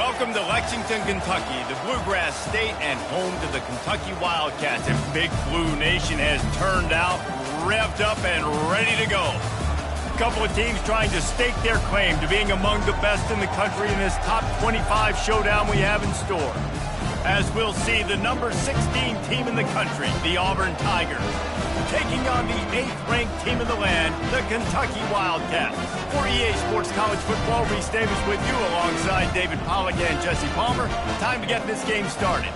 Welcome to Lexington, Kentucky, the Bluegrass State and home to the Kentucky Wildcats. And Big Blue Nation has turned out, revved up, and ready to go. A couple of teams trying to stake their claim to being among the best in the country in this top 25 showdown we have in store. As we'll see, the number 16 team in the country, the Auburn Tigers, taking on the 8th-ranked team in the land, the Kentucky Wildcats. For EA Sports College Football, Reese Davis with you alongside David Pollack and Jesse Palmer. Time to get this game started.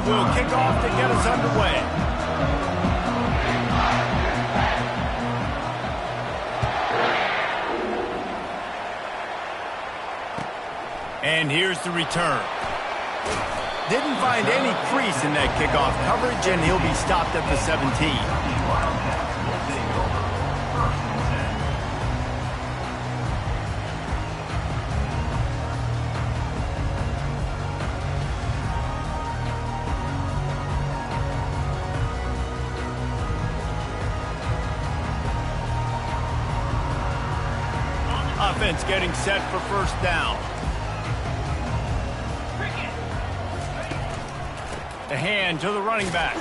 Will kick off to get us underway. And here's the return. Didn't find any crease in that kickoff coverage, and he'll be stopped at the 17. Offense getting set for first down. The hand to the running back.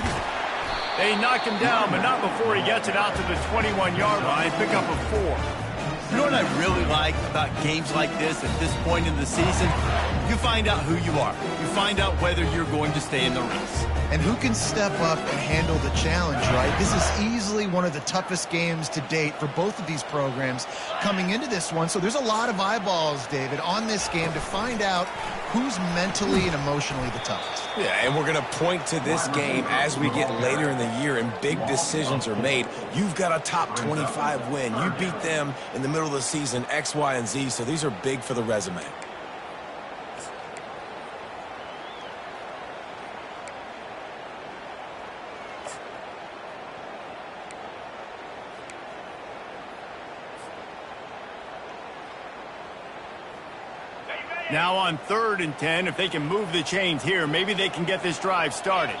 They knocked him down, but not before he gets it out to the 21-yard line. Pick up a 4. You know what I really like about games like this at this point in the season? You find out who you are. You find out whether you're going to stay in the race. And who can step up and handle the challenge, right? This is easily one of the toughest games to date for both of these programs coming into this one. So there's a lot of eyeballs, David, on this game to find out who's mentally and emotionally the toughest. Yeah, and we're going to point to this game as we get later in the year and big decisions are made. You've got a top 25 win. You beat them in the middle of the season, X, Y, and Z, so these are big for the resume. Now on 3rd and 10, if they can move the chains here, maybe they can get this drive started.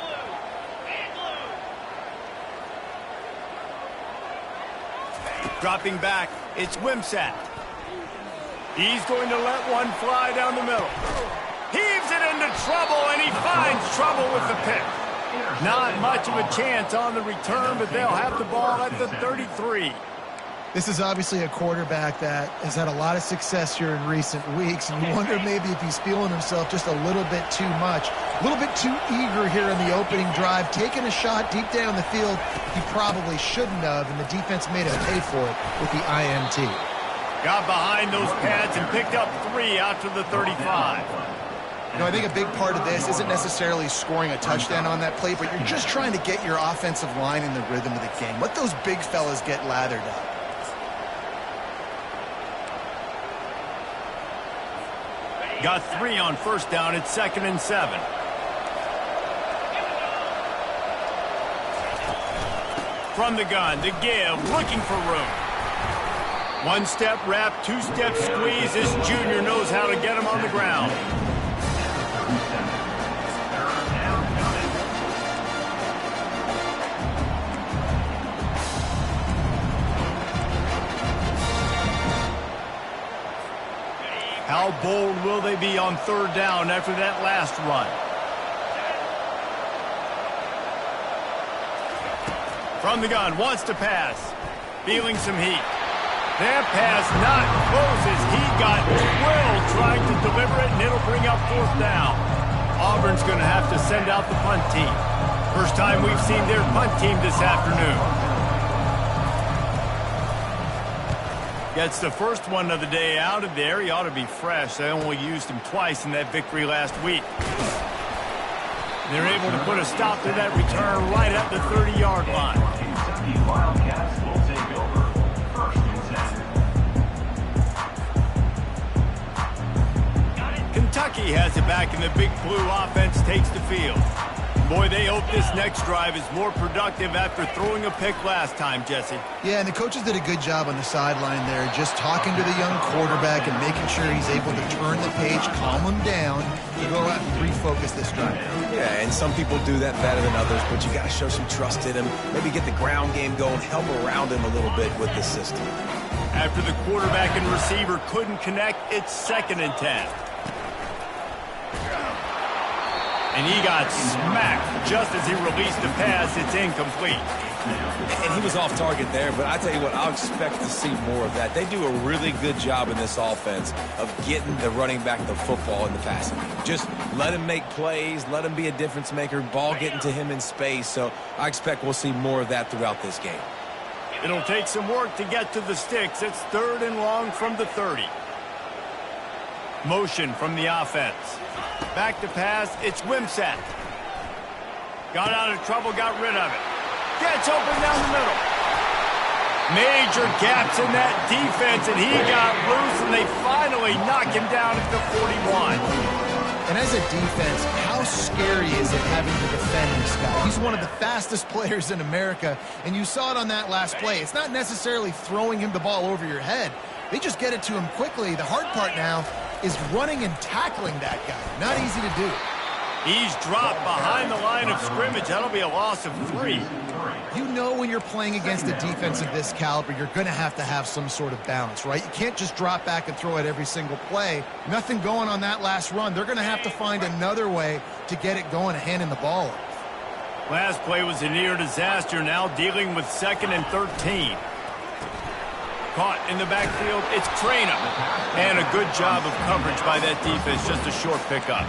Dropping back, it's Wimsatt. He's going to let one fly down the middle. Heaves it into trouble, and he finds trouble with the pick. Not much of a chance on the return, but they'll have the ball at the 33. This is obviously a quarterback that has had a lot of success here in recent weeks, and you wonder maybe if he's feeling himself just a little bit too much, a little bit too eager here in the opening drive, taking a shot deep down the field he probably shouldn't have, and the defense made him pay for it with the INT. Got behind those pads and picked up 3 out to the 35. You know, I think a big part of this isn't necessarily scoring a touchdown on that play, but you're just trying to get your offensive line in the rhythm of the game. Let those big fellas get lathered up. Got 3 on first down. It's 2nd and 7. From the gun, to give, looking for room. 1-step wrap, 2-step squeeze. This junior knows how to get him on the ground. How bold will they be on 3rd down after that last run? From the gun, wants to pass. Feeling some heat. That pass not close as he got drilled trying to deliver it, and it'll bring up 4th down. Auburn's going to have to send out the punt team. First time we've seen their punt team this afternoon. Gets the first one of the day out of there. He ought to be fresh. They only used him twice in that victory last week. They're able to put a stop to that return right at the 30-yard line. Wildcats will take over 1st and 10. Kentucky has it back quarterback, and the Big Blue offense takes the field. Boy, they hope this next drive is more productive after throwing a pick last time, Jesse. Yeah, and the coaches did a good job on the sideline there, just talking to the young quarterback and making sure he's able to turn the page, calm him down, to go out and refocus this drive. Yeah, and some people do that better than others, but you got to show some trust in him, maybe get the ground game going, help around him a little bit with the system. After the quarterback and receiver couldn't connect, it's 2nd and 10. And he got smacked just as he released the pass. It's incomplete. And he was off target there, but I tell you what, I'll expect to see more of that. They do a really good job in this offense of getting the running back the football in the passing game. Just let him make plays, let him be a difference maker, ball getting to him in space. So I expect we'll see more of that throughout this game. It'll take some work to get to the sticks. It's 3rd and long from the 30. Motion from the offense. Back to pass, it's Wimsatt. Got out of trouble, got rid of it. Gets open down the middle. Major gaps in that defense, and he got loose, and they finally knock him down at the 41. And as a defense, how scary is it having to defend this guy? He's one of the fastest players in America, and you saw it on that last play. It's not necessarily throwing him the ball over your head. They just get it to him quickly. The hard part now is running and tackling that guy. Not easy to do. He's dropped behind the line of scrimmage. That'll be a loss of 3. You know when you're playing against a defense of this caliber, you're going to have some sort of balance, right? You can't just drop back and throw it every single play. Nothing going on that last run. They're going to have to find another way to get it going and handing the ball off. Last play was a near disaster. Now dealing with 2nd and 13. Caught in the backfield, it's Traina. And a good job of coverage by that defense, just a short pickup.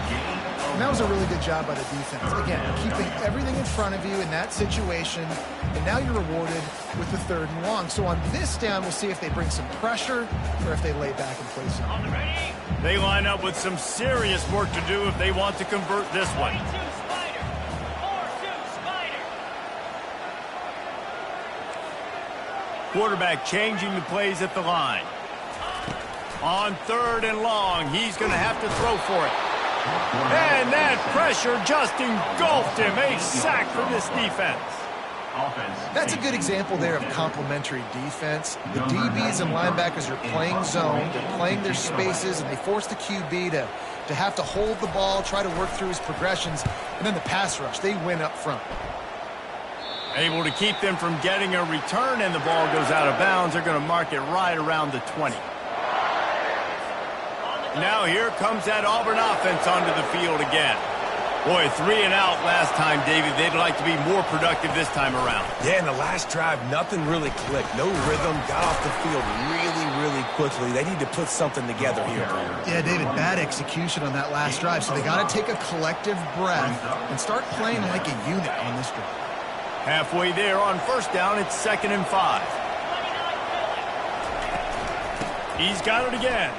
And that was a really good job by the defense. Again, keeping everything in front of you in that situation, and now you're rewarded with the 3rd and long. So on this down, we'll see if they bring some pressure or if they lay back and play something. They line up with some serious work to do if they want to convert this one. Quarterback changing the plays at the line. On 3rd and long, he's going to have to throw for it. And that pressure just engulfed him. A sack for this defense. That's a good example there of complementary defense. The DBs and linebackers are playing zone, they're playing their spaces, and they force the QB to have to hold the ball, try to work through his progressions, and then the pass rush, they win up front. Able to keep them from getting a return, and the ball goes out of bounds. They're going to mark it right around the 20. Now here comes that Auburn offense onto the field again. Boy, 3 and out last time, David. They'd like to be more productive this time around. Yeah, in the last drive, nothing really clicked. No rhythm, got off the field really quickly. They need to put something together here. Yeah, David, bad execution on that last drive, so they got to take a collective breath and start playing like a unit on this drive. Halfway there on 1st down, it's 2nd and 5. He's got it again.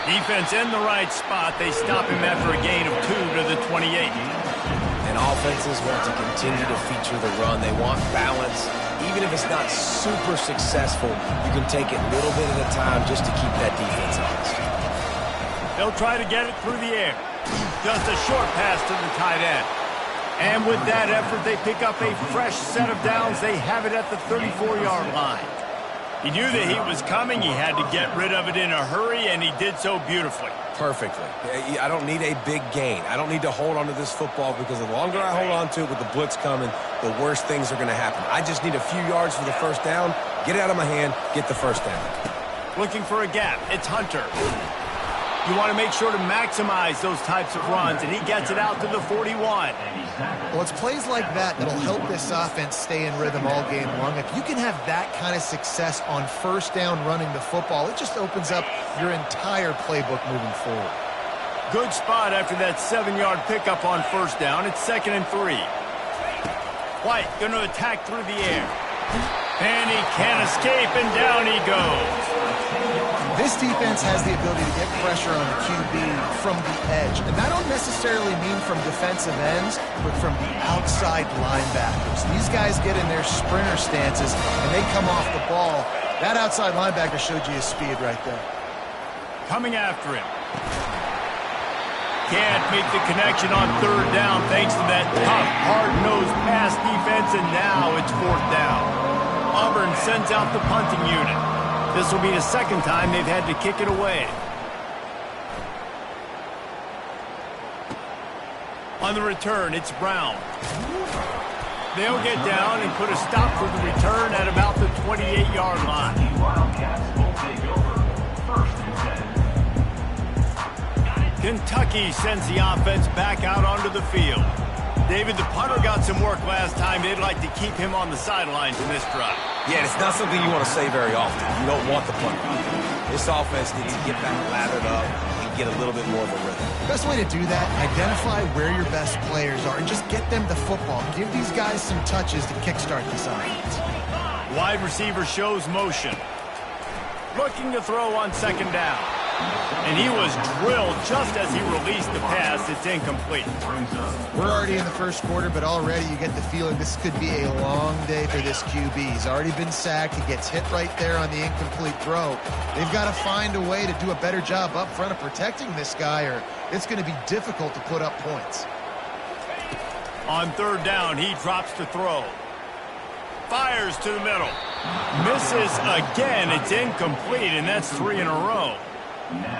Defense in the right spot. They stop him after a gain of 2 to the 28. And offenses want to continue to feature the run. They want balance. Even if it's not super successful, you can take it little bit at a time just to keep that defense honest. They'll try to get it through the air. Just a short pass to the tight end. And with that effort, they pick up a fresh set of downs. They have it at the 34-yard line. He knew that he was coming. He had to get rid of it in a hurry, and he did so beautifully. Perfectly. I don't need a big gain. I don't need to hold on to this football because the longer I hold on to it with the blitz coming, the worse things are going to happen. I just need a few yards for the 1st down, get it out of my hand, get the 1st down. Looking for a gap. It's Hunter. You want to make sure to maximize those types of runs, and he gets it out to the 41. Well, it's plays like that that'll help this offense stay in rhythm all game long. If you can have that kind of success on 1st down running the football, it just opens up your entire playbook moving forward. Good spot after that 7-yard pickup on 1st down. It's 2nd and 3. White going to attack through the air. And he can't escape, and down he goes. This defense has the ability to get pressure on the QB from the edge. And that don't necessarily mean from defensive ends, but from the outside linebackers. These guys get in their sprinter stances, and they come off the ball. That outside linebacker showed you his speed right there. Coming after him. can't make the connection on third down thanks to that tough, hard-nosed pass defense, and now it's fourth down. Auburn sends out the punting unit. This will be the second time they've had to kick it away. On the return, it's Brown. They'll get down and put a stop for the return at about the 28-yard line. The Wildcats will take over. First and 10. Kentucky sends the offense back out onto the field. David, the punter got some work last time. They'd like to keep him on the sidelines in this drive. Yeah, it's not something you want to say very often. You don't want the punter out there. This offense needs to get back lathered up and get a little bit more of a rhythm. Best way to do that, identify where your best players are and just get them the football. Give these guys some touches to kickstart this offense. Wide receiver shows motion. Looking to throw on second down. And he was drilled just as he released the pass. It's incomplete. We're already in the first quarter, but already you get the feeling this could be a long day for this QB. He's already been sacked. He gets hit right there on the incomplete throw. They've got to find a way to do a better job up front of protecting this guy, or it's going to be difficult to put up points. On third down, he drops to throw. Fires to the middle. Misses again. It's incomplete, and that's 3 in a row.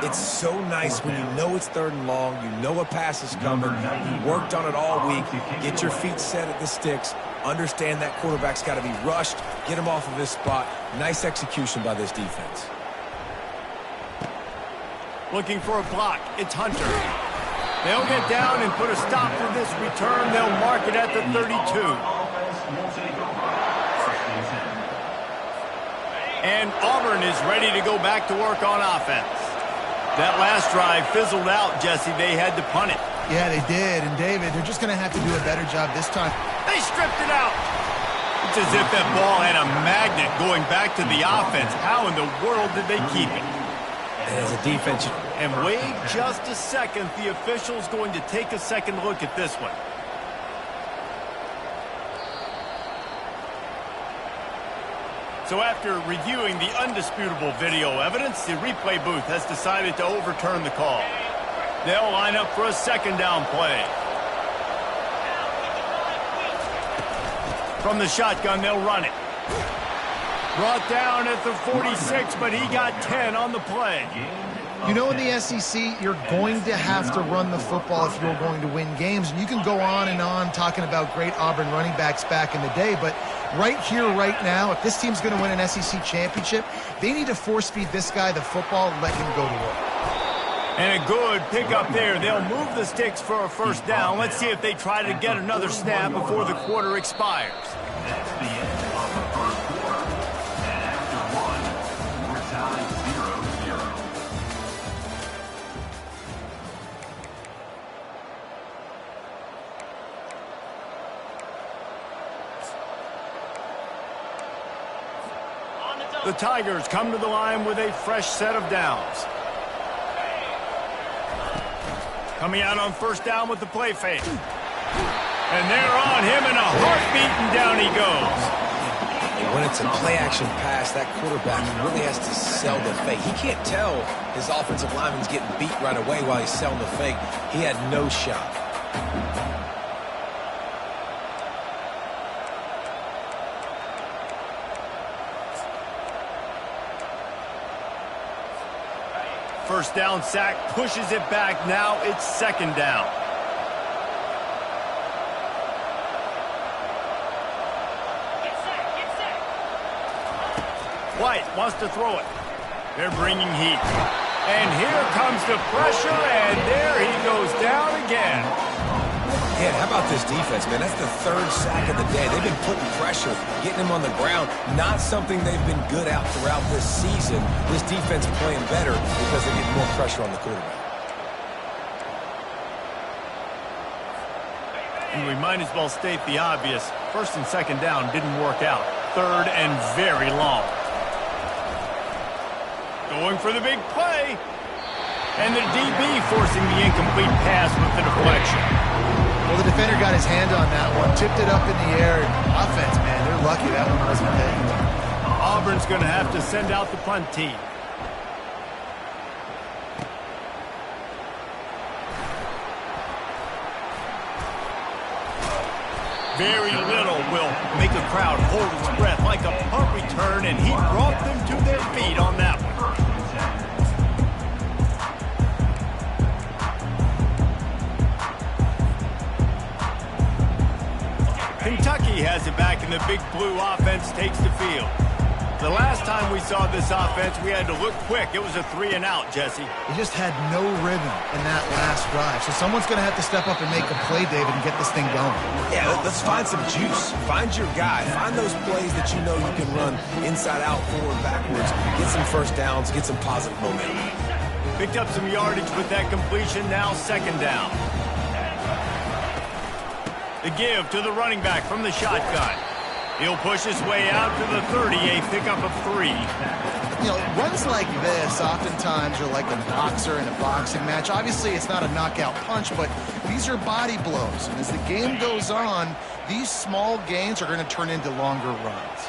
It's so nice when you know it's third and long, you know a pass is coming, you worked on it all week, get your feet set at the sticks, understand that quarterback's got to be rushed, get him off of his spot. Nice execution by this defense. Looking for a block. It's Hunter. They'll get down and put a stop for this return. They'll mark it at the 32. And Auburn is ready to go back to work on offense. That last drive fizzled out, Jesse. They had to punt it. Yeah, they did. And, David, they're just going to have to do a better job this time. They stripped it out. It's as if that ball had a magnet going back to the offense. How in the world did they keep it? And as a defense... And wait just a second. The official's going to take a second look at this one. So after reviewing the undisputable video evidence, the replay booth has decided to overturn the call. They'll line up for a second down play. From the shotgun, they'll run it. Brought down at the 46, but he got 10 on the play. You know, in the SEC, you're going to have to run the football if you're going to win games. And you can go on and on talking about great Auburn running backs back in the day, but right here, right now, if this team's going to win an SEC championship, they need to force-feed this guy the football and let him go to work. And a good pickup there. They'll move the sticks for a first down. Let's see if they try to get another snap before the quarter expires. That's the end of the first quarter. And after one, we're tied 0-0. The Tigers come to the line with a fresh set of downs. Coming out on first down with the play fake. And they're on him in a heartbeat, and down he goes. And when it's a play-action pass, that quarterback really has to sell the fake. He can't tell his offensive lineman's getting beat right away while he's selling the fake. He had no shot. First down sack, pushes it back. Now it's second down. White wants to throw it. They're bringing heat. And here comes the pressure, and there he goes down again. Yeah, how about this defense, man? That's the third sack of the day. They've been putting pressure, getting him on the ground. Not something they've been good at throughout this season. This defense playing better because they're getting more pressure on the quarterback. And we might as well state the obvious. First and second down didn't work out. Third and very long. Going for the big play. And the DB forcing the incomplete pass with the deflection. Well, the defender got his hand on that one, tipped it up in the air. Offense, man, they're lucky that one wasn't big. Auburn's going to have to send out the punt team. very little will make a crowd hold its breath, like a punt return, and he brought them to their feet on that one. Kentucky has it back, and the Big Blue offense takes the field. The last time we saw this offense, we had to look quick. It was a 3-and-out, Jesse. They just had no rhythm in that last drive. So someone's going to have to step up and make a play, David, and get this thing going. Yeah, let's find some juice. Find your guy. Find those plays that you know you can run inside out, forward, backwards. Get some first downs. Get some positive momentum. Picked up some yardage with that completion. Now 2nd down. The give to the running back from the shotgun. He'll push his way out to the 30, a pickup of 3. You know, runs like this oftentimes are like a boxer in a boxing match. Obviously, it's not a knockout punch, but these are body blows. And as the game goes on, these small gains are going to turn into longer runs.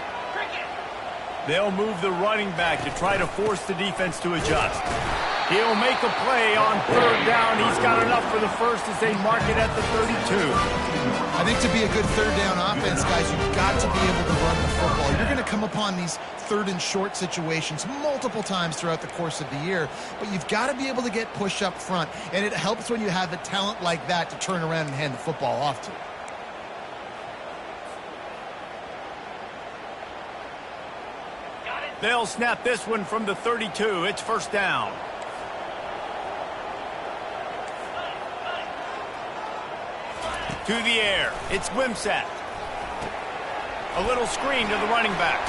They'll move the running back to try to force the defense to adjust. He'll make a play on 3rd down. He's got enough for the first as they mark it at the 32. I think to be a good 3rd down offense, guys, you've got to be able to run the football. You're going to come upon these 3rd and short situations multiple times throughout the course of the year, but you've got to be able to get push up front, and it helps when you have a talent like that to turn around and hand the football off to. They'll snap this one from the 32. It's 1st down. To the air. It's Wimsatt. A little screen to the running back.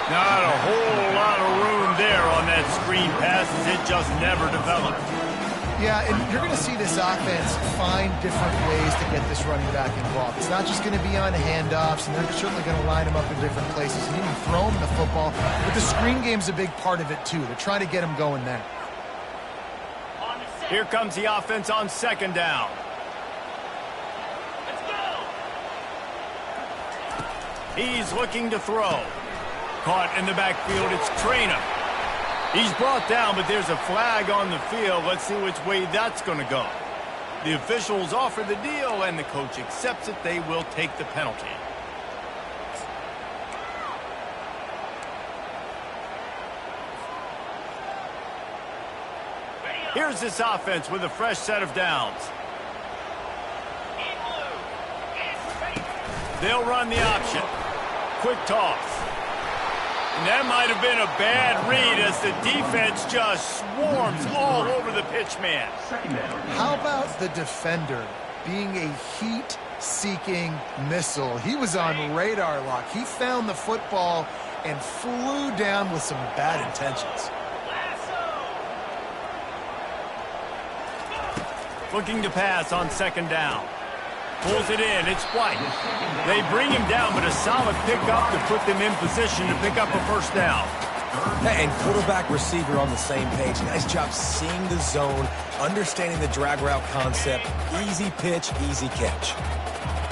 Not a whole lot of room there on that screen pass, as it just never developed. Yeah, and you're going to see this offense find different ways to get this running back involved. It's not just going to be on handoffs, and they're certainly going to line him up in different places and even throw him the football. But the screen game's a big part of it, too. They're trying to get him going there. Here comes the offense on 2nd down. He's looking to throw. Caught in the backfield, it's Traynor. He's brought down, but there's a flag on the field. Let's see which way that's going to go. The officials offer the deal, and the coach accepts it. They will take the penalty. Here's this offense with a fresh set of downs. They'll run the option. Quick toss. And that might have been a bad read as the defense just swarms all over the pitch man. How about the defender being a heat-seeking missile? He was on radar lock. He found the football and flew down with some bad intentions. Looking to pass on 2nd down. Pulls it in. It's White. They bring him down, but a solid pickup to put them in position to pick up a 1st down. And quarterback receiver on the same page. Nice job seeing the zone, understanding the drag route concept. Easy pitch, easy catch.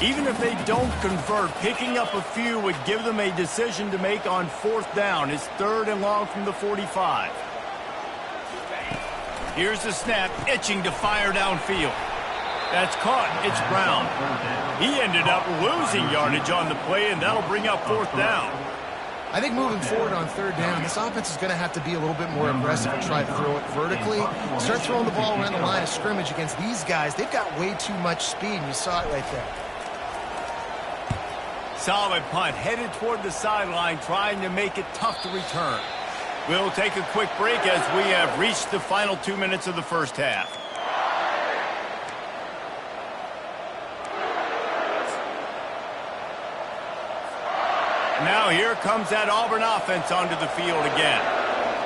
Even if they don't convert, picking up a few would give them a decision to make on 4th down. It's 3rd and long from the 45. Here's the snap, itching to fire downfield. That's caught. It's Brown. He ended up losing yardage on the play, and that'll bring up 4th down. I think moving forward on 3rd down, this offense is going to have to be a little bit more aggressive and try to throw it vertically. Start throwing the ball around the line of scrimmage against these guys. They've got way too much speed, and you saw it right there. Solid punt, headed toward the sideline, trying to make it tough to return. We'll take a quick break as we have reached the final 2 minutes of the 1st half. Now here comes that Auburn offense onto the field again.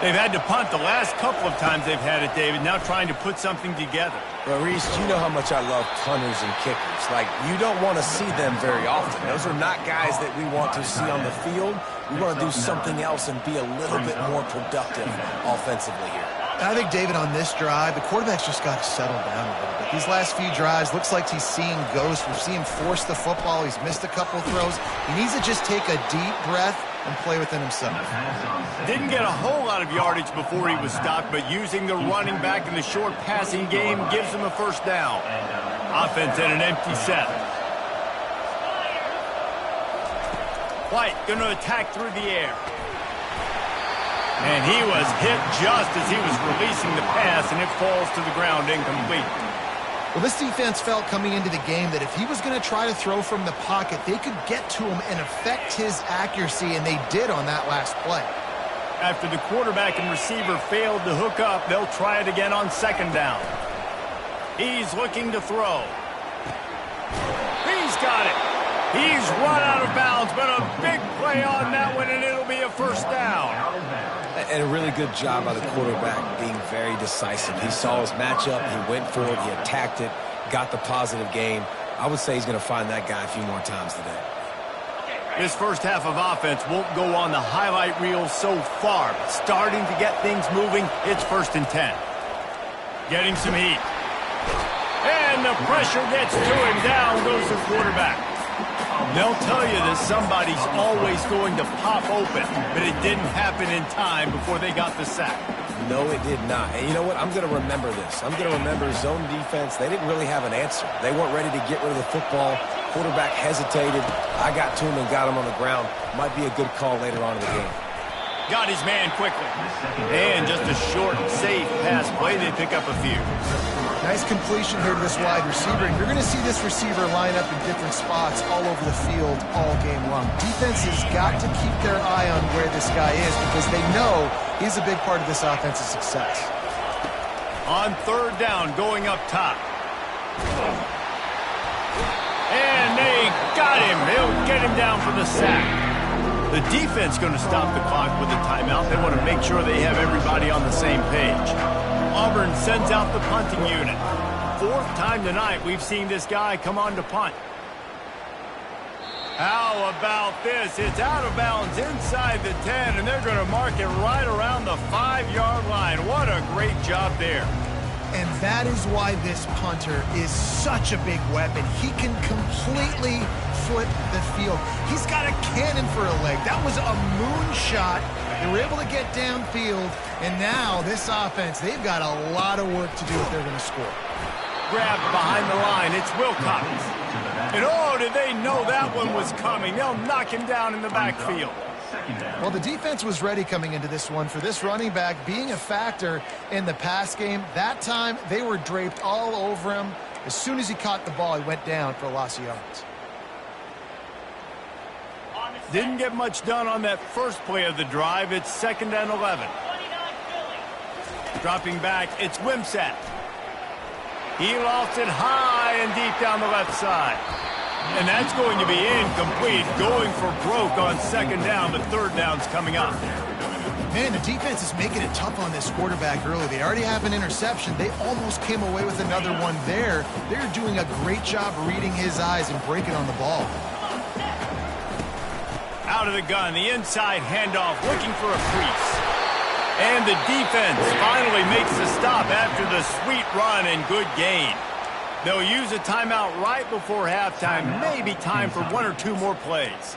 They've had to punt the last couple of times they've had it, David, now trying to put something together. Well, Reese, you know how much I love punters and kickers. Like, you don't want to see them very often. Those are not guys that we want to see on the field. We want to do something else and be a little bit more productive offensively here. I think, David, on this drive, the quarterback's just got to settle down a little bit. These last few drives, looks like he's seeing ghosts. We've seen him force the football. He's missed a couple throws. He needs to just take a deep breath and play within himself. Didn't get a whole lot of yardage before he was stopped, but using the running back in the short passing game gives him a 1st down. Offense at an empty set. White going to attack through the air. And he was hit just as he was releasing the pass, and it falls to the ground incomplete. Well, this defense felt coming into the game that if he was going to try to throw from the pocket, they could get to him and affect his accuracy, and they did on that last play. After the quarterback and receiver failed to hook up, they'll try it again on second down. He's looking to throw. He's got it. He's run out of bounds, but a big play on that one, and it'll be a first down. And a really good job by the quarterback being very decisive. He saw his matchup, he went for it, he attacked it, got the positive gain. I would say he's going to find that guy a few more times today. This first half of offense won't go on the highlight reel so far, but starting to get things moving, it's 1st and 10. Getting some heat. And the pressure gets to him. Down goes the quarterback. They'll tell you that somebody's always going to pop open, but it didn't happen in time before they got the sack. No, it did not. And you know what? I'm going to remember this. I'm going to remember zone defense. They didn't really have an answer. They weren't ready to get rid of the football. Quarterback hesitated. I got to him and got him on the ground. Might be a good call later on in the game. Got his man quickly. And just a short, safe pass play. They pick up a few. Nice completion here to this wide receiver, and you're going to see this receiver line up in different spots all over the field all game long. Defense has got to keep their eye on where this guy is because they know he's a big part of this offensive success. On third down, going up top. And they got him. They'll get him down for the sack. The defense going to stop the clock with a timeout. They want to make sure they have everybody on the same page. Auburn sends out the punting unit. 4th time tonight we've seen this guy come on to punt. How about this? It's out of bounds inside the 10, and they're going to mark it right around the 5-yard line. What a great job there. And that is why this punter is such a big weapon. He can completely flip the field. He's got a cannon for a leg. That was a moonshot. They were able to get downfield, and now this offense, they've got a lot of work to do if they're going to score. Grabbed behind the line. It's Wilcox. And oh, did they know that one was coming. They'll knock him down in the backfield. Well, the defense was ready coming into this one for this running back being a factor in the pass game. That time, they were draped all over him. As soon as he caught the ball, he went down for a loss of yards. Didn't get much done on that first play of the drive. It's 2nd and 11. Dropping back, it's Wimsatt. He lost it high and deep down the left side. And that's going to be incomplete. Going for broke on 2nd down, but 3rd down's coming up. Man, the defense is making it tough on this quarterback early. They already have an interception. They almost came away with another one there. They're doing a great job reading his eyes and breaking on the ball. Out of the gun, the inside handoff, looking for a crease. And the defense finally makes the stop after the sweet run and good gain. They'll use a timeout right before halftime. Maybe time for 1 or 2 more plays.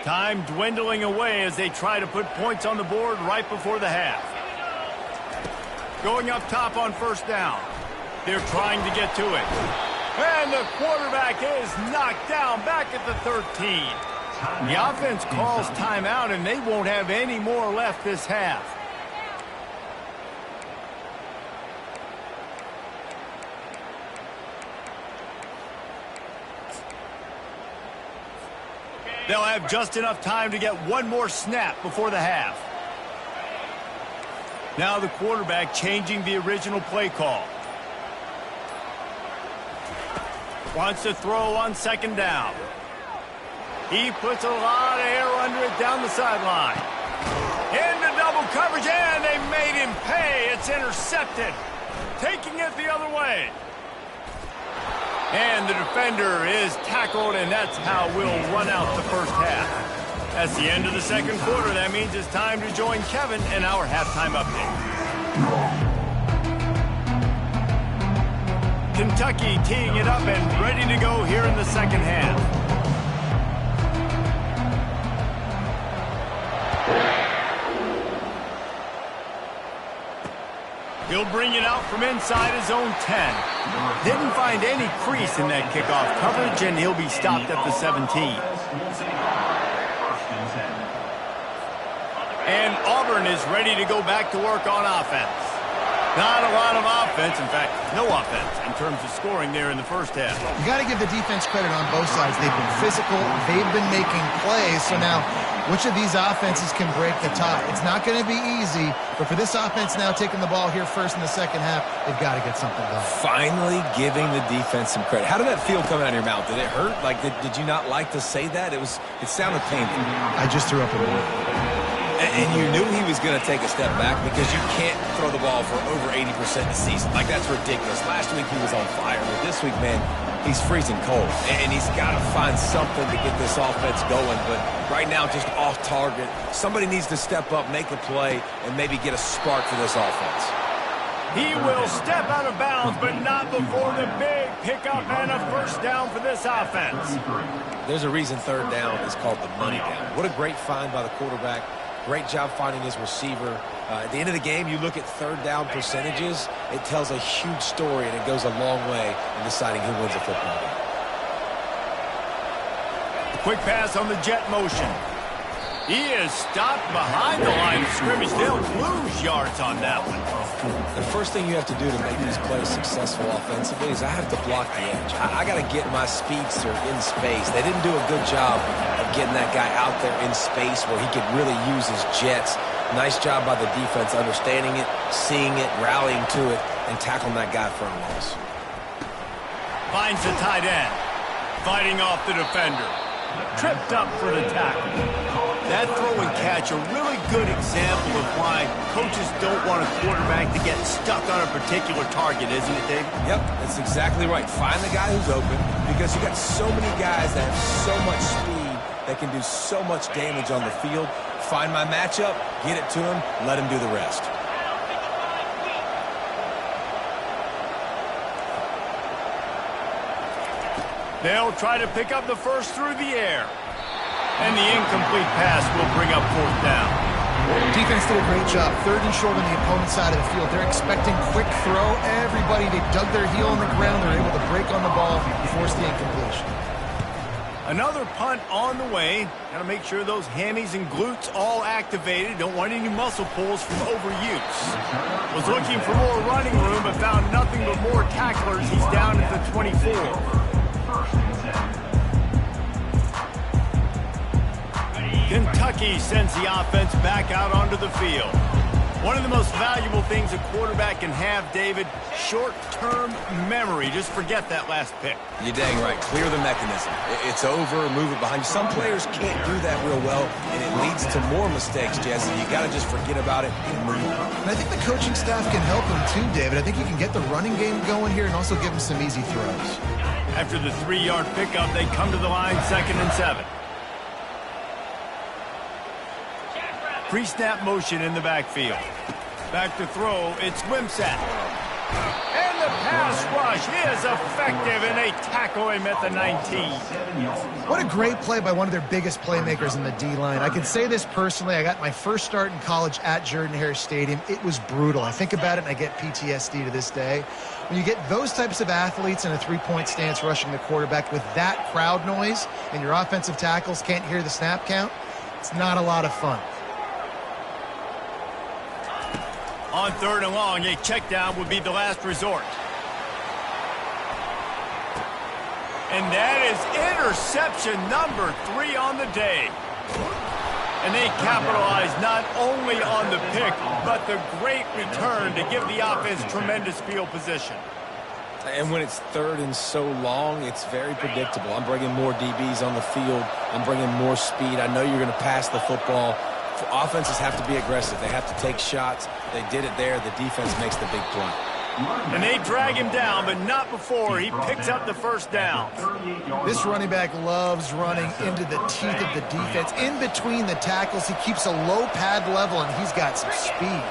Time dwindling away as they try to put points on the board right before the half. Going up top on 1st down. They're trying to get to it. And the quarterback is knocked down back at the 13. The offense calls timeout, and they won't have any more left this half. They'll have just enough time to get 1 more snap before the half. Now the quarterback changing the original play call. Wants to throw on 2nd down. He puts a lot of air under it down the sideline. Into double coverage, and they made him pay. It's intercepted. Taking it the other way. And the defender is tackled, and that's how we'll run out the first half. That's the end of the 2nd quarter. That means it's time to join Kevin in our halftime update. Kentucky teeing it up and ready to go here in the 2nd half. He'll bring it out from inside his own 10. Didn't find any crease in that kickoff coverage, and he'll be stopped at the 17. And Auburn is ready to go back to work on offense. Not a lot of offense, in fact, no offense in terms of scoring there in the first half. You got to give the defense credit on both sides. They've been physical. They've been making plays. So now, which of these offenses can break the tie? It's not going to be easy, but for this offense now taking the ball here first in the second half, they've got to get something done. Finally giving the defense some credit. How did that feel coming out of your mouth? Did it hurt? Like, did you not like to say that? It sounded painful. I just threw up a word. And you knew he was going to take a step back because you can't throw the ball for over 80% of the season. Like, that's ridiculous. Last week he was on fire, but this week, man, he's freezing cold. And he's got to find something to get this offense going. But right now, just off target. Somebody needs to step up, make a play, and maybe get a spark for this offense. He will step out of bounds, but not before the big pickup and a first down for this offense. There's a reason third down is called the money down. What a great find by the quarterback. Great job finding his receiver. At the end of the game, you look at third down percentages, it tells a huge story, and it goes a long way in deciding who wins a football game. A quick pass on the jet motion. He is stopped behind the line of scrimmage. They'll lose yards on that one. The first thing you have to do to make these plays successful offensively is I have to block the edge. I got to get my speedster in space. They didn't do a good job of getting that guy out there in space where he could really use his jets. Nice job by the defense understanding it, seeing it, rallying to it, and tackling that guy for a loss. Finds the tight end. Fighting off the defender. Tripped up for the tackle. That throw and catch, a really good example of why coaches don't want a quarterback to get stuck on a particular target, isn't it, David? Yep, that's exactly right. Find the guy who's open because you got so many guys that have so much speed that can do so much damage on the field. Find my matchup, get it to him, let him do the rest. They'll try to pick up the first through the air. And the incomplete pass will bring up fourth down. Defense did a great job. Third and short on the opponent's side of the field. They're expecting quick throw. Everybody, they dug their heel on the ground. They're able to break on the ball and force the incompletion. Another punt on the way. Got to make sure those hammies and glutes all activated. Don't want any muscle pulls from overuse. Was looking for more running room, but found nothing but more tacklers. He's down at the 24. Kentucky sends the offense back out onto the field. One of the most valuable things a quarterback can have, David, short-term memory. Just forget that last pick. You're dang right. Clear the mechanism. It's over, move it behind you. Some players can't do that real well, and it leads to more mistakes, Jesse. You got to just forget about it and move on. And I think the coaching staff can help him too, David. I think you can get the running game going here and also give him some easy throws. After the 3-yard pickup, they come to the line 2nd and 7. Pre-snap motion in the backfield. Back to throw, it's Wimsatt. And the pass rush is effective, and they tackle him at the 19. What a great play by one of their biggest playmakers in the D-line. I can say this personally. I got my first start in college at Jordan-Hare Stadium. It was brutal. I think about it, and I get PTSD to this day. When you get those types of athletes in a three-point stance rushing the quarterback with that crowd noise and your offensive tackles can't hear the snap count, it's not a lot of fun. On 3rd and long, a check down would be the last resort. And that is interception number 3 on the day. And they capitalize not only on the pick, but the great return to give the offense tremendous field position. And when it's 3rd and so long, it's very predictable. I'm bringing more DBs on the field. I'm bringing more speed. I know you're going to pass the football. Offenses have to be aggressive. They have to take shots. They did it there. The defense makes the big play. And they drag him down, but not before he picks up the first down. This running back loves running into the teeth of the defense. In between the tackles, he keeps a low pad level, and he's got some speed.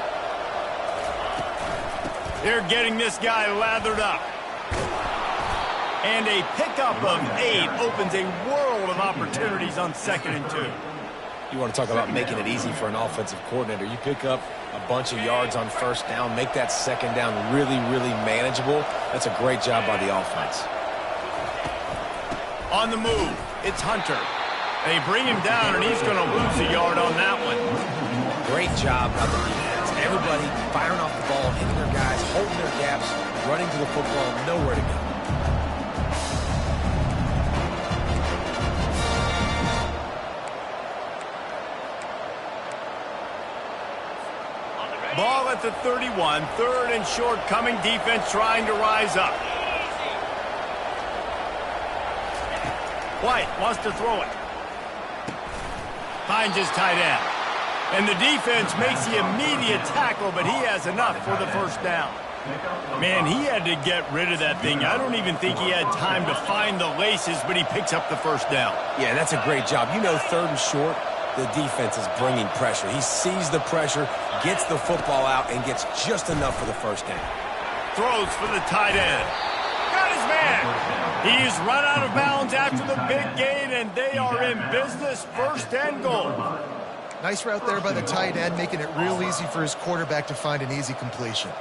They're getting this guy lathered up. And a pickup of 8 opens a world of opportunities on 2nd and 2. You want to talk about making it easy for an offensive coordinator. You pick up a bunch of yards on first down, make that second down really, really manageable. That's a great job by the offense. On the move, it's Hunter. They bring him down, and he's going to lose a yard on that one. Great job by the defense. Everybody firing off the ball, hitting their guys, holding their gaps, running to the football, nowhere to go. Ball at the 31, third and short, coming defense trying to rise up. White wants to throw it. Finds his tight end. And the defense makes the immediate tackle, but he has enough for the first down. Man, he had to get rid of that thing. I don't even think he had time to find the laces, but he picks up the first down. Yeah, that's a great job. You know, third and short, the defense is bringing pressure. He sees the pressure, gets the football out, and gets just enough for the first down. Throws for the tight end. Got his man. He's run out of bounds after the big gain, and they are in business, first and goal. Nice route there by the tight end, making it real easy for his quarterback to find an easy completion.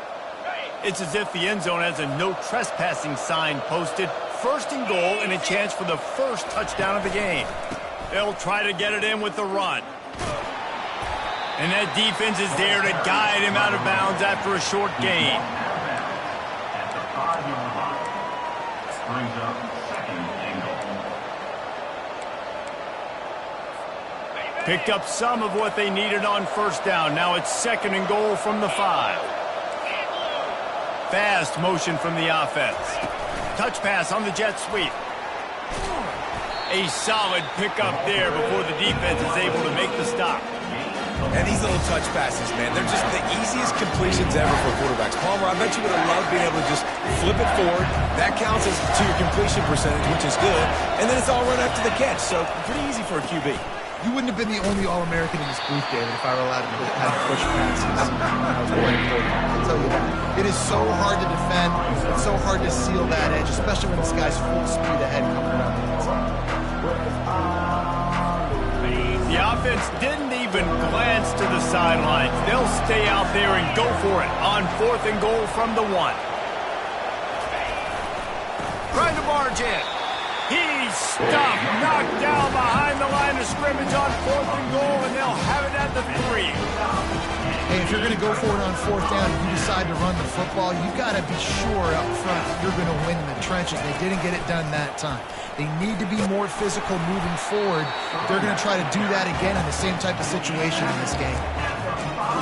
It's as if the end zone has a no trespassing sign posted. First and goal, and a chance for the first touchdown of the game. They'll try to get it in with the run. And that defense is there to guide him out of bounds after a short gain. At the 5-yard line, brings up second and goal. Picked up some of what they needed on first down. Now it's second and goal from the 5. Fast motion from the offense. Touch pass on the jet sweep. A solid pickup there before the defense is able to make the stop. And these little touch passes, man, they're just the easiest completions ever for quarterbacks. Palmer, I bet you would have loved being able to just flip it forward. That counts as to your completion percentage, which is good. And then it's all run after the catch, so pretty easy for a QB. You wouldn't have been the only All-American in this booth, David, if I were allowed to have push passes. I'll tell you that. It is so hard to defend. It's so hard to seal that edge, especially when this guy's full speed ahead coming around the inside. The offense didn't even glance to the sidelines. They'll stay out there and go for it on fourth and goal from the 1. Trying to barge in. He's stopped, knocked down behind the line of scrimmage on fourth and goal, and they'll have it at the 3. Hey, if you're going to go for it on fourth down, if you decide to run the football, you've got to be sure up front that you're going to win in the trenches. They didn't get it done that time. They need to be more physical moving forward. They're going to try to do that again in the same type of situation in this game.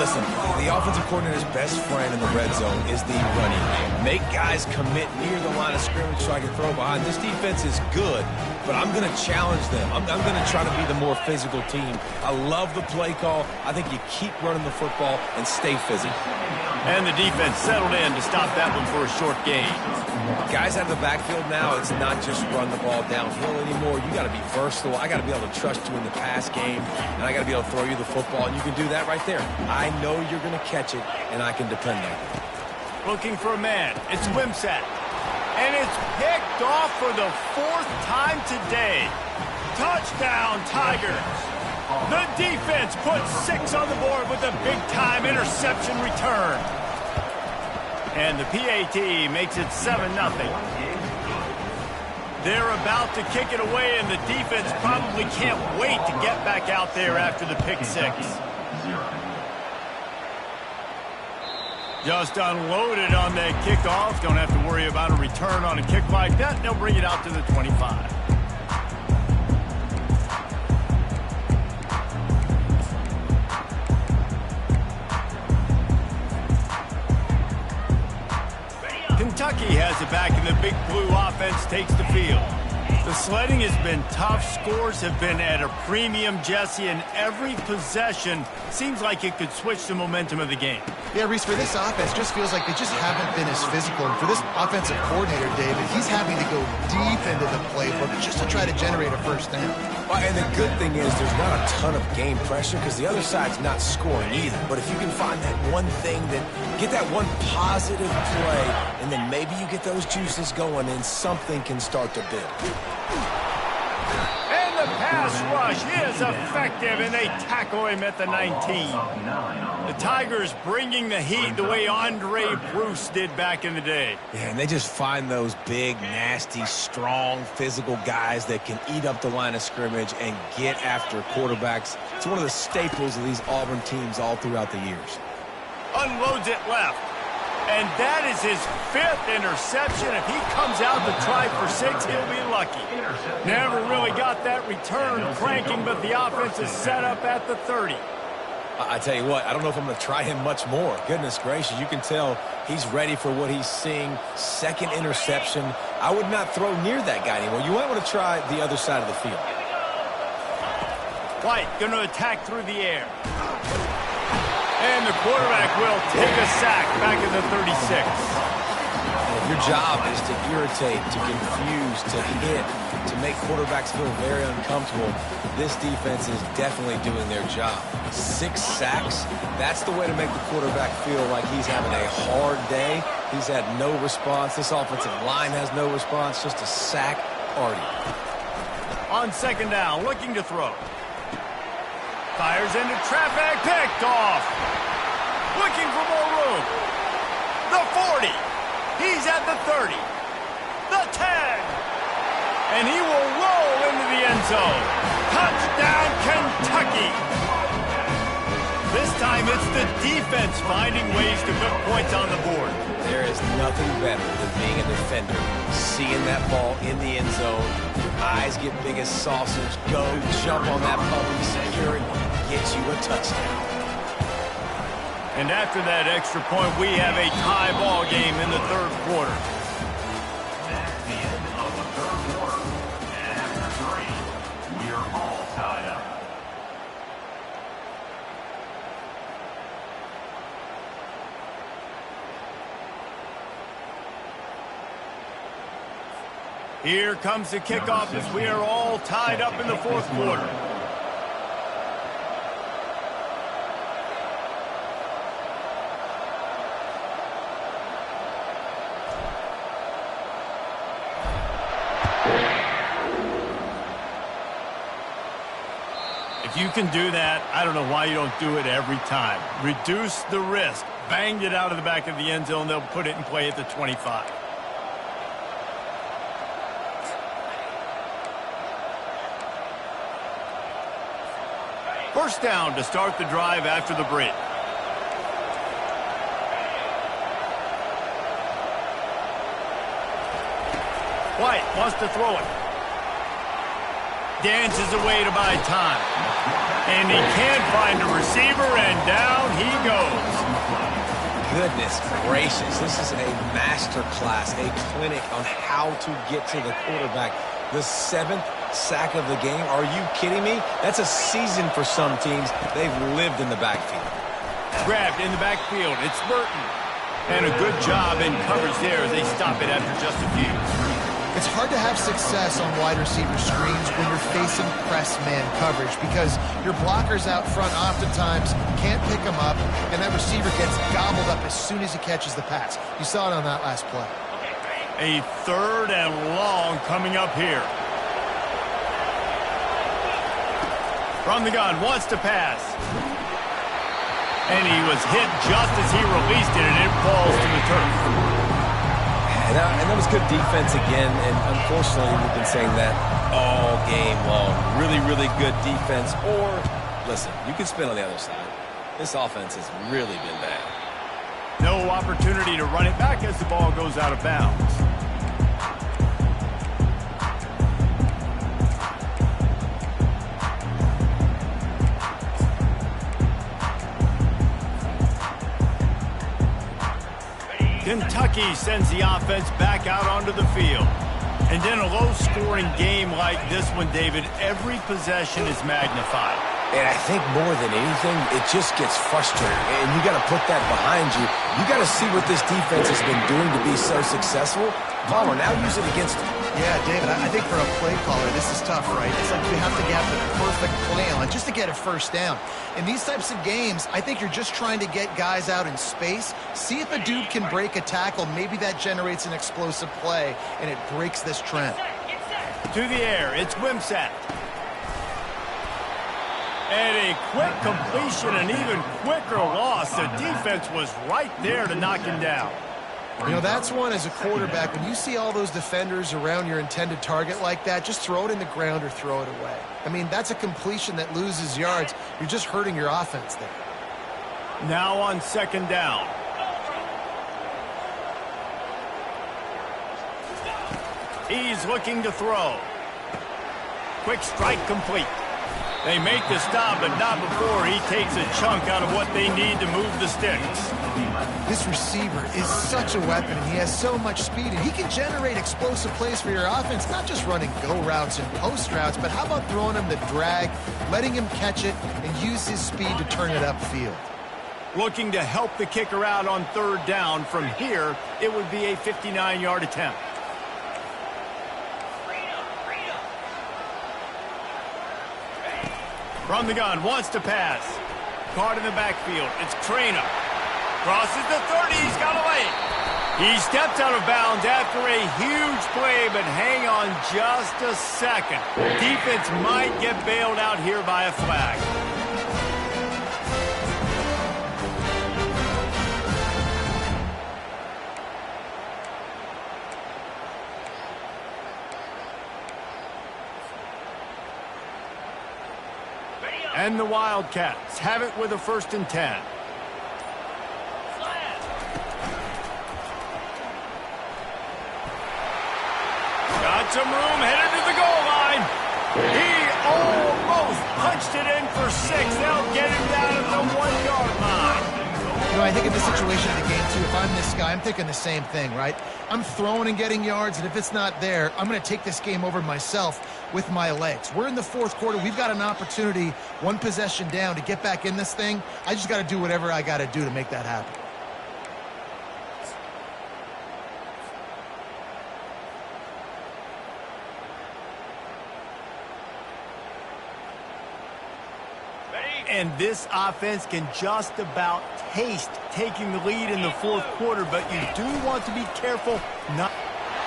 Listen, the offensive coordinator's best friend in the red zone is the running game. Make guys commit near the line of scrimmage so I can throw behind. This defense is good, but I'm going to challenge them. I'm going to try to be the more physical team. I love the play call. I think you keep running the football and stay physical. And the defense settled in to stop that one for a short gain. Guys out of the backfield now, it's not just run the ball downhill anymore. You got to be versatile. I got to be able to trust you in the pass game, and I got to be able to throw you the football, and you can do that right there. I know you're going to catch it, and I can depend on it. Looking for a man. It's Wimsatt. And it's picked off for the 4th time today. Touchdown, Tigers. The defense puts 6 on the board with a big-time interception return. And the PAT makes it 7-0. They're about to kick it away, and the defense probably can't wait to get back out there after the pick 6. Just unloaded on that kickoff. Don't have to worry about a return on a kick like that. They'll bring it out to the 25. Kentucky has it back, and the Big Blue offense takes the field. The sledding has been tough. Scores have been at a premium, Jesse, and every possession seems like it could switch the momentum of the game. Yeah, Reese, for this offense, just feels like they just haven't been as physical. And for this offensive coordinator, David, he's having to go deep into the playbook just to try to generate a first down. Well, and the good thing is there's not a ton of game pressure because the other side's not scoring either. But if you can find that one thing, that get that one positive play, and then maybe you get those juices going and something can start to build. And the pass pass rush is effective, and they tackle him at the 19. The Tigers bringing the heat the way Andre Bruce did back in the day. Yeah, and they just find those big, nasty, strong, physical guys that can eat up the line of scrimmage and get after quarterbacks. It's one of the staples of these Auburn teams all throughout the years. Unloads it left. And that is his 5th interception. If he comes out to try for 6, he'll be lucky. Never really got that return cranking, but the offense is set up at the 30. I tell you what, I don't know if I'm going to try him much more. Goodness gracious, you can tell he's ready for what he's seeing. 2nd interception. I would not throw near that guy anymore. You might want to try the other side of the field. White going to attack through the air. And the quarterback will take a sack back at the 36. And if your job is to irritate, to confuse, to hit, to make quarterbacks feel very uncomfortable, this defense is definitely doing their job. 6 sacks, that's the way to make the quarterback feel like he's having a hard day. He's had no response. This offensive line has no response, just a sack party. On 2nd down, looking to throw. Fires into traffic, picked off. Looking for more room. The 40. He's at the 30. The 10. And he will roll into the end zone. Touchdown, Kentucky. This time it's the defense finding ways to put points on the board. There is nothing better than being a defender. Seeing that ball in the end zone. Eyes get big as saucers. Go, jump on that puppy, secure it, get you a touchdown. And after that extra point, we have a tie ball game in the 3rd quarter. That's the end of the 3rd quarter. And after 3, we are all tied up. Here comes the kickoff as we are all tied up in the 4th quarter. If you can do that, I don't know why you don't do it every time. Reduce the risk. Banged it out of the back of the end zone. They'll put it in play at the 25. First down to start the drive after the break. White wants to throw it. Dances away to buy time. And he can't find a receiver, and down he goes. Goodness gracious, this is a master class, a clinic on how to get to the quarterback. The 7th sack of the game. Are you kidding me? That's a season for some teams. They've lived in the backfield. Grabbed in the backfield. It's Burton. And a good job in coverage there as they stop it after just a few. It's hard to have success on wide receiver screens when you're facing press man coverage because your blockers out front oftentimes can't pick them up, and that receiver gets gobbled up as soon as he catches the pass. You saw it on that last play. A 3rd and long coming up here. From the gun, wants to pass. And he was hit just as he released it, and it falls to the turf. And that was good defense again, and unfortunately we've been saying that all game long. Really, really good defense. Or, listen, you can spin on the other side. This offense has really been bad. No opportunity to run it back as the ball goes out of bounds. Kentucky sends the offense back out onto the field. And in a low-scoring game like this one, David, every possession is magnified. And I think more than anything, it just gets frustrating. And you got to put that behind you. You got to see what this defense has been doing to be so successful. Palmer, now use it against them. Yeah, David, I think for a play caller, this is tough, right? It's like you have to get the perfect play on just to get a first down. In these types of games, I think you're just trying to get guys out in space, see if a dude can break a tackle. Maybe that generates an explosive play, and it breaks this trend. To the air, it's Wimsatt. And a quick completion, an even quicker loss. The defense was right there to knock him down. You know, that's one as a quarterback. When you see all those defenders around your intended target like that, just throw it in the ground or throw it away. I mean, that's a completion that loses yards. You're just hurting your offense there. Now on second down. He's looking to throw. Quick strike complete. They make the stop, but not before he takes a chunk out of what they need to move the sticks. This receiver is such a weapon, and he has so much speed, and he can generate explosive plays for your offense, not just running go routes and post routes, but how about throwing him the drag, letting him catch it, and use his speed to turn it upfield. Looking to help the kicker out on third down. From here, it would be a 59-yard attempt. From the gun, wants to pass. Caught in the backfield. It's Craner. Crosses the 30. He's got away. He steps out of bounds after a huge play, but hang on just a second. Defense might get bailed out here by a flag. And the Wildcats have it with a 1st and 10. Got some room, headed to the goal line. He almost punched it in for 6. They'll get him down at the 1-yard line. You know, I think in this situation of the game, too, if I'm this guy, I'm thinking the same thing, right? I'm throwing and getting yards, and if it's not there, I'm going to take this game over myself with my legs. We're in the 4th quarter. We've got an opportunity, 1 possession down, to get back in this thing. I just got to do whatever I got to do to make that happen. And this offense can just about taste taking the lead in the 4th quarter, but you do want to be careful not...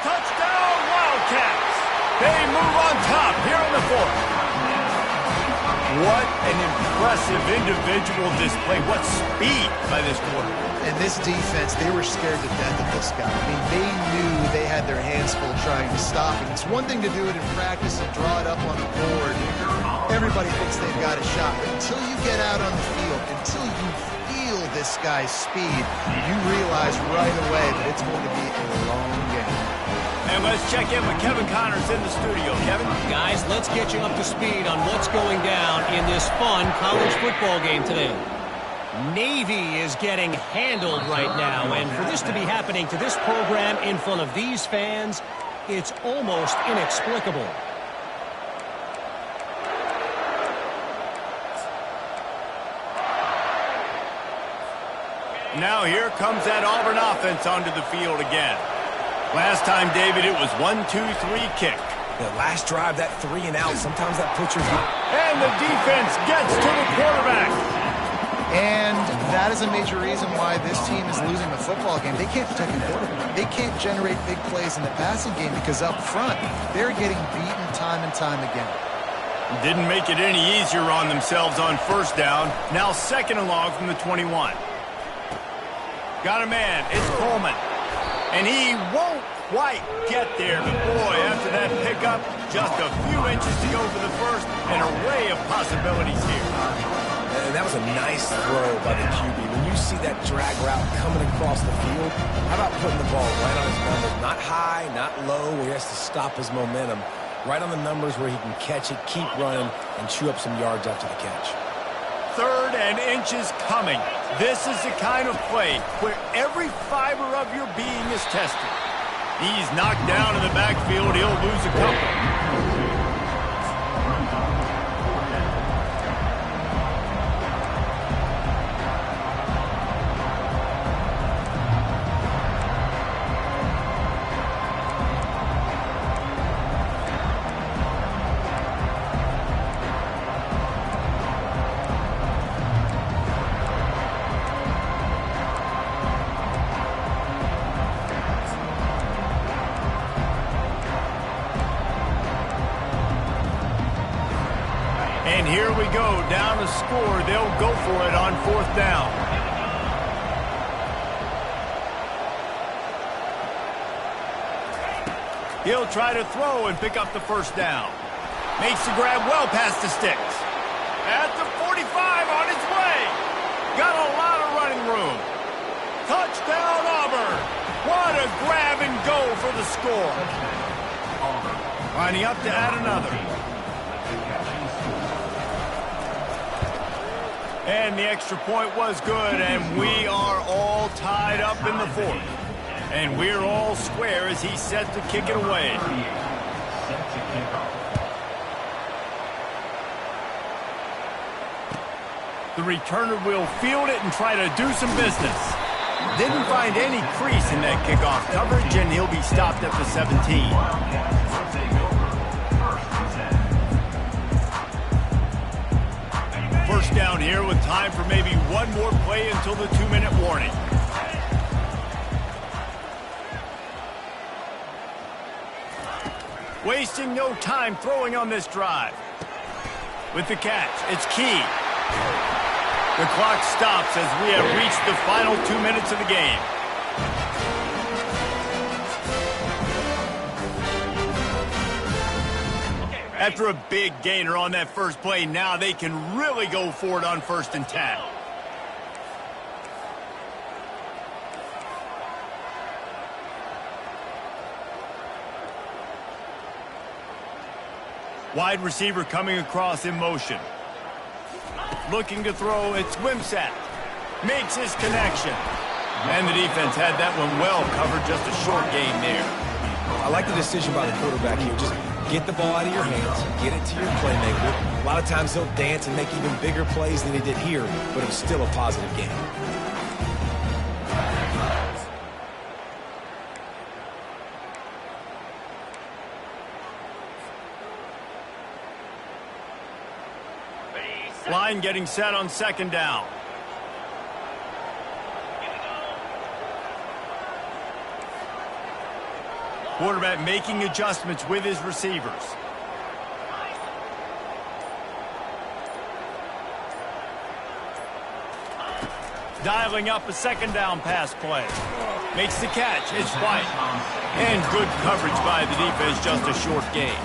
Touchdown, Wildcats! They move on top here in the 4th. What an impressive individual display. What speed by this quarterback. And this defense, they were scared to death of this guy. I mean, they knew they had their hands full trying to stop him. It's one thing to do it in practice and draw it up on the board. Everybody thinks they've got a shot, but until you get out on the field, until you feel this guy's speed, you realize right away that it's going to be a long game. And let's check in with Kevin Connors in the studio. Kevin? Guys, let's get you up to speed on what's going down in this fun college football game today. Navy is getting handled right now, and for this to be happening to this program in front of these fans, it's almost inexplicable. Now here comes that Auburn offense onto the field again. Last time, David, it was 1-2-3 kick. The last drive, that 3 and out, sometimes that puts your... And the defense gets to the quarterback. And that is a major reason why this team is losing the football game. They can't protect the quarterback. They can't generate big plays in the passing game because up front, they're getting beaten time and time again. Didn't make it any easier on themselves on 1st down. Now 2nd and long from the 21. Got a man. It's Coleman. And he won't quite get there. But boy, after that pickup, just a few inches to go for the 1st. An array of possibilities here. And that was a nice throw by the QB. When you see that drag route coming across the field, how about putting the ball right on his numbers? Not high, not low, where he has to stop his momentum. Right on the numbers where he can catch it, keep running, and chew up some yards after the catch. 3rd and inches coming. This is the kind of play where every fiber of your being is tested. He's knocked down in the backfield. He'll lose a couple. And here we go, down a score. They'll go for it on 4th down. He'll try to throw and pick up the 1st down. Makes the grab well past the sticks. At the 45 on its way. Got a lot of running room. Touchdown, Auburn. What a grab and go for the score. Lining up to add another. And the extra point was good, and we are all tied up in the 4th. And we're all square as he's set to kick it away. The returner will field it and try to do some business. Didn't find any crease in that kickoff coverage, and he'll be stopped at the 17. First down here with time for maybe one more play until the 2-minute warning. Wasting no time throwing on this drive. With the catch, it's key. The clock stops as we have reached the final 2 minutes of the game. After a big gainer on that first play, now they can really go for it on 1st and 10. Wide receiver coming across in motion. Looking to throw, it's Wimsatt. Makes his connection. And the defense had that one well covered, just a short gain there. I like the decision by the quarterback here. Just get the ball out of your hands, get it to your playmaker. A lot of times he'll dance and make even bigger plays than he did here, but it was still a positive game. Line getting set on 2nd down. Quarterback making adjustments with his receivers. Dialing up a 2nd down pass play. Makes the catch. It's White. And good coverage by the defense, just a short gain.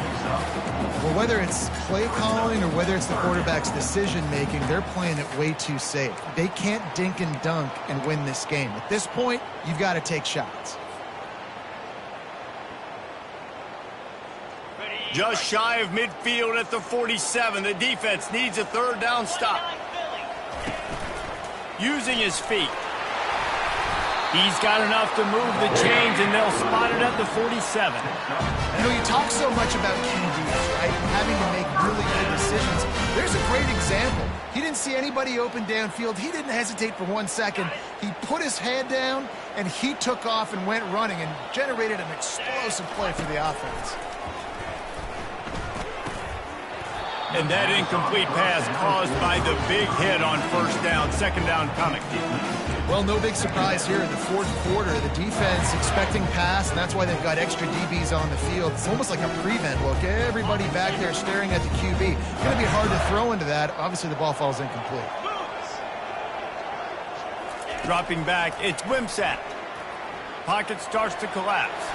Well, whether it's play calling or whether it's the quarterback's decision-making, they're playing it way too safe. They can't dink and dunk and win this game. At this point, you've got to take shots. Just shy of midfield at the 47. The defense needs a 3rd down stop. Using his feet. He's got enough to move the chains, and they'll spot it at the 47. You know, you talk so much about QBs, right? Having to make really good decisions. There's a great example. He didn't see anybody open downfield. He didn't hesitate for 1 second. He put his head down, and he took off and went running and generated an explosive play for the offense. And that incomplete pass caused by the big hit on 1st down, 2nd down coming. Well, no big surprise here in the 4th quarter. The defense expecting pass, and that's why they've got extra DBs on the field. It's almost like a prevent look. Everybody back there staring at the QB. It's going to be hard to throw into that. Obviously, the ball falls incomplete. Dropping back, it's Wimsatt. Pocket starts to collapse.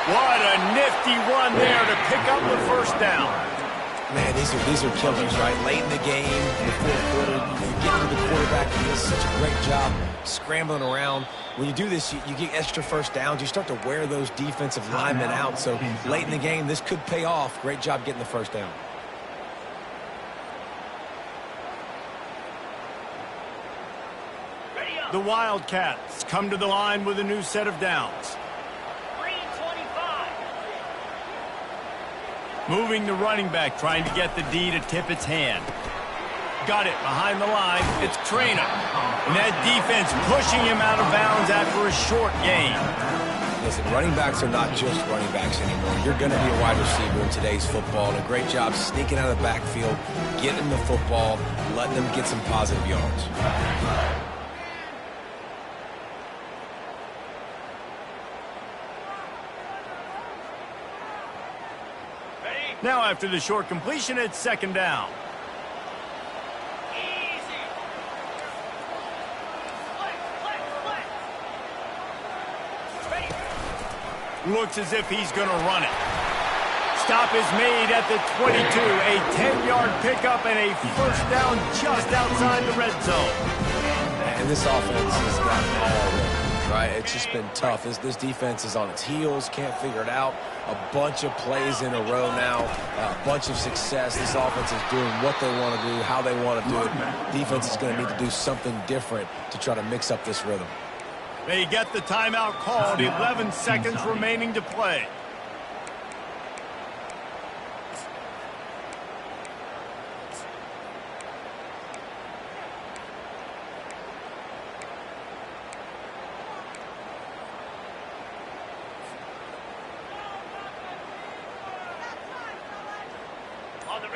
What a nifty run there to pick up the 1st down. Man, these are killers, right? Late in the game, in the 4th quarter, you get to the quarterback, he does such a great job scrambling around. When you do this, you get extra 1st downs. You start to wear those defensive linemen out. So late in the game, this could pay off. Great job getting the 1st down. The Wildcats come to the line with a new set of downs. Moving the running back, trying to get the D to tip its hand. Got it behind the line. It's Trainer. And that defense pushing him out of bounds after a short gain. Listen, running backs are not just running backs anymore. You're going to be a wide receiver in today's football. And a great job sneaking out of the backfield, getting the football, letting them get some positive yards. Now after the short completion, it's second down. Looks as if he's going to run it. Stop is made at the 22. A 10-yard pickup and a first down just outside the red zone. And this offense has got it all, right? It's just been tough. This defense is on its heels, can't figure it out. A bunch of plays in a row now, a bunch of success. This offense is doing what they want to do, how they want to do it. Defense is going to need to do something different to try to mix up this rhythm. They get the timeout called. 11 seconds remaining to play.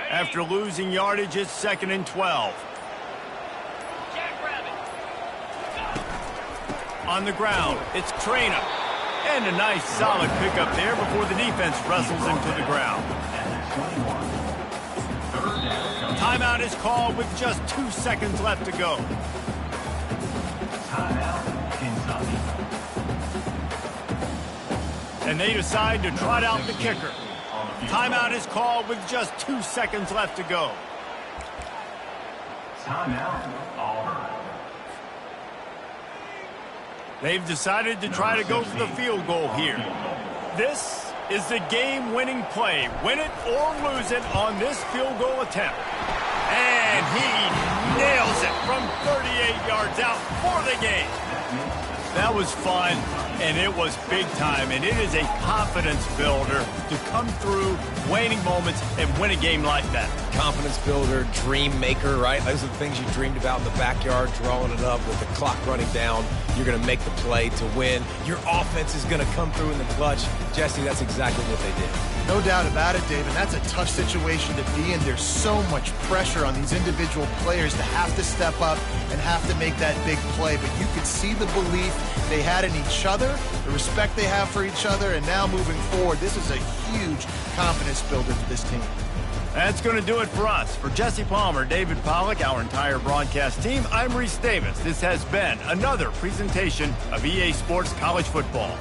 After losing yardage, it's 2nd and 12. On the ground, it's Trainer. And a nice solid pickup there before the defense wrestles him to the ground. Timeout is called with just 2 seconds left to go. And they decide to trot out the kicker. Timeout is called with just 2 seconds left to go. Timeout, Auburn. They've decided to try to go for the field goal here. This is the game-winning play. Win it or lose it on this field goal attempt. And he nails it from 38 yards out for the game. That was fun, and it was big time, and it is a confidence builder to come through waning moments and win a game like that. Confidence builder, dream maker, right? Those are the things you dreamed about in the backyard, drawing it up with the clock running down. You're going to make the play to win. Your offense is going to come through in the clutch. Jesse, that's exactly what they did. No doubt about it, David. That's a tough situation to be in. There's so much pressure on these individual players to have to step up and have to make that big play. But you could see the belief they had in each other, the respect they have for each other, and now moving forward, this is a huge confidence builder for this team. That's going to do it for us. For Jesse Palmer, David Pollack, our entire broadcast team, I'm Reese Davis. This has been another presentation of EA Sports College Football.